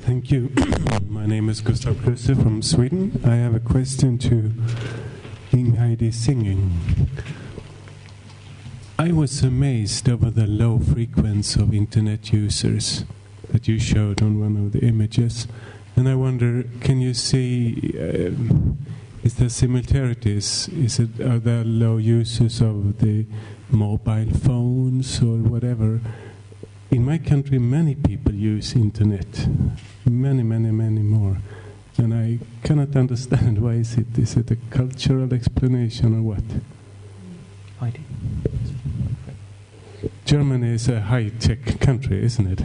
Thank you. My name is Gustav Kruse from Sweden. I have a question to King Heidi singing. I was amazed over the low frequency of internet users that you showed on one of the images. And I wonder, can you see, is there similarities? Are there low users of the mobile phones or whatever? In my country, many people use internet. Many more. And I cannot understand why is it. Is it a cultural explanation or what? Heidi. Germany is a high-tech country, isn't it?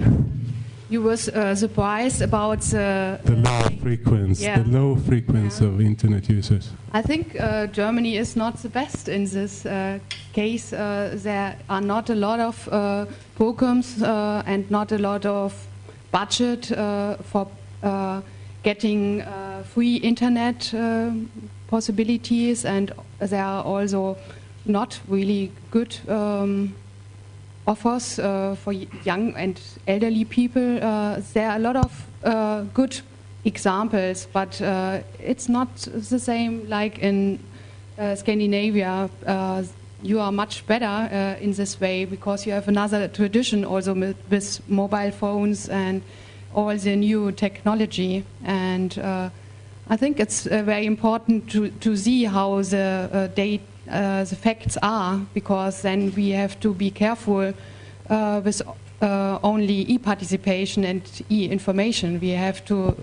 You was surprised about the low frequency, of internet users. I think Germany is not the best in this case. There are not a lot of programs and not a lot of budget for getting free internet possibilities, and there are also not really good offers for young and elderly people. There are a lot of good examples, but it's not the same like in Scandinavia. You are much better in this way because you have another tradition also with mobile phones and all the new technology. And I think it's very important to see how the facts are, because then we have to be careful with only e-participation and e-information. We have to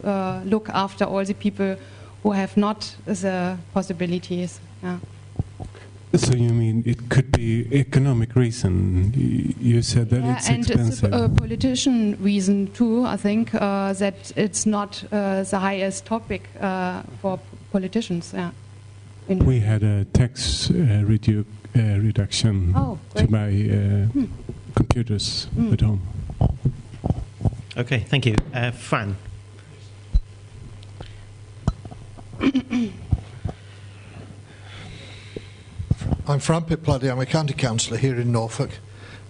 look after all the people who have not the possibilities. Yeah. So you mean it could be economic reason? You said that it's expensive. And it's a politician reason too, I think, that it's not the highest topic for politicians. Yeah. We had a tax reduction to buy computers at home. Okay, thank you. Fran. I'm Fran Piplady. I'm a county councillor here in Norfolk,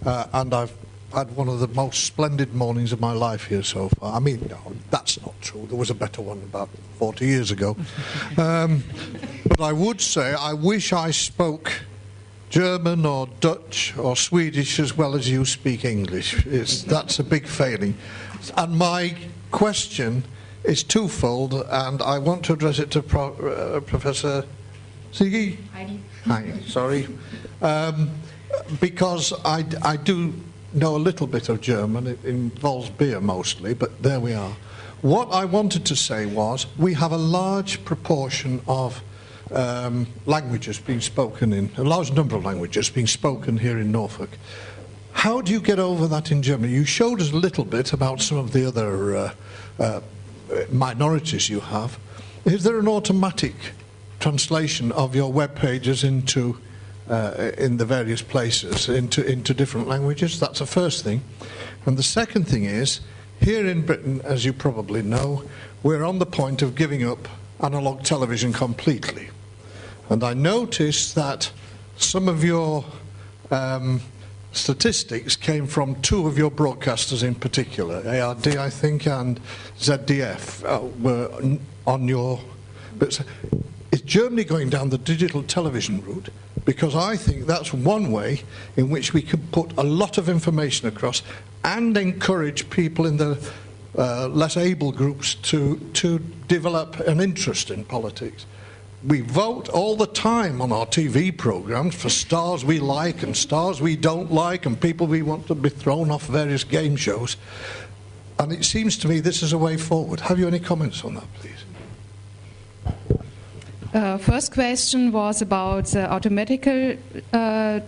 and I've had one of the most splendid mornings of my life here so far. I mean, no, that's not true. There was a better one about 40 years ago. But I would say I wish I spoke German or Dutch or Swedish as well as you speak English. That's a big failing. And my question is twofold, and I want to address it to Professor Sigi? Hi, sorry. Because I do know a little bit of German. It involves beer mostly, but there we are. What I wanted to say was we have a large proportion of languages being spoken a large number of languages being spoken here in Norfolk. How do you get over that in Germany? You showed us a little bit about some of the other minorities you have. Is there an automatic translation of your web pages into in the various places into different languages? That's the first thing. And the second thing is, here in Britain, as you probably know, we're on the point of giving up analog television completely. And I noticed that some of your statistics came from two of your broadcasters in particular, ARD, I think, and ZDF, were on your... But is Germany going down the digital television route? Because I think that's one way in which we could put a lot of information across and encourage people in the less able groups to develop an interest in politics. We vote all the time on our TV programs for stars we like and stars we don't like and people we want to be thrown off various game shows. And it seems to me this is a way forward. Have you any comments on that, please? First question was about automatical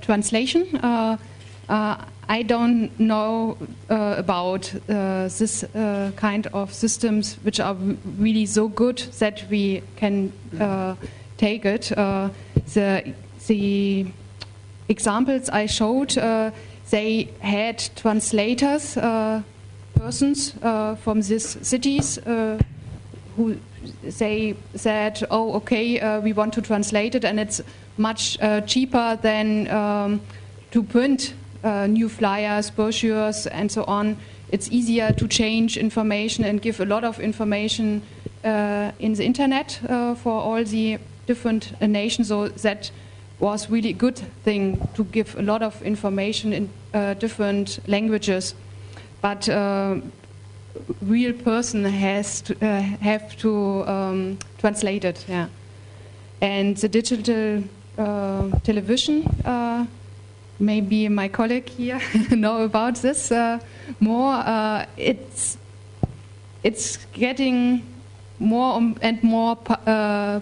translation. I don't know about this kind of systems which are really so good that we can take it. The examples I showed, they had translators, persons from these cities who they said, oh, okay, we want to translate it, and it's much cheaper than to print new flyers, brochures, and so on it's easier to change information and give a lot of information in the internet for all the different nations. So that was really a good thing to give a lot of information in different languages. But real person has to have to translate it. Yeah. And the digital television. Maybe my colleague here know about this more. It's getting more and more popular.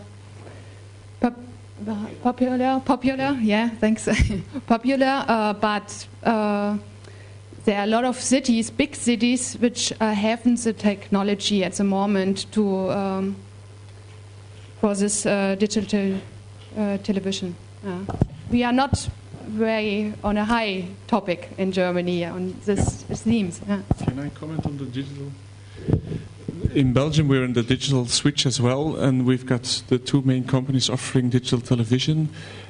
Yeah, thanks. Popular, but there are a lot of cities, big cities, which haven't the technology at the moment to for this digital television. We are not very on a high topic in Germany on this themes. Yeah. Can I comment on the digital? In Belgium, we're in the digital switch as well, and we've got the two main companies offering digital television.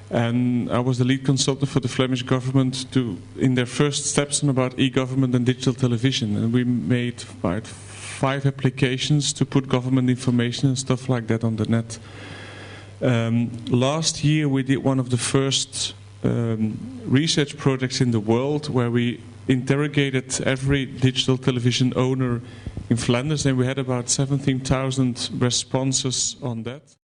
And I was the lead consultant for the Flemish government in their first steps on about e-government and digital television. And we made about 5 applications to put government information and stuff like that on the net. Last year, we did one of the first research projects in the world where we interrogated every digital television owner in Flanders, and we had about 17,000 responses on that.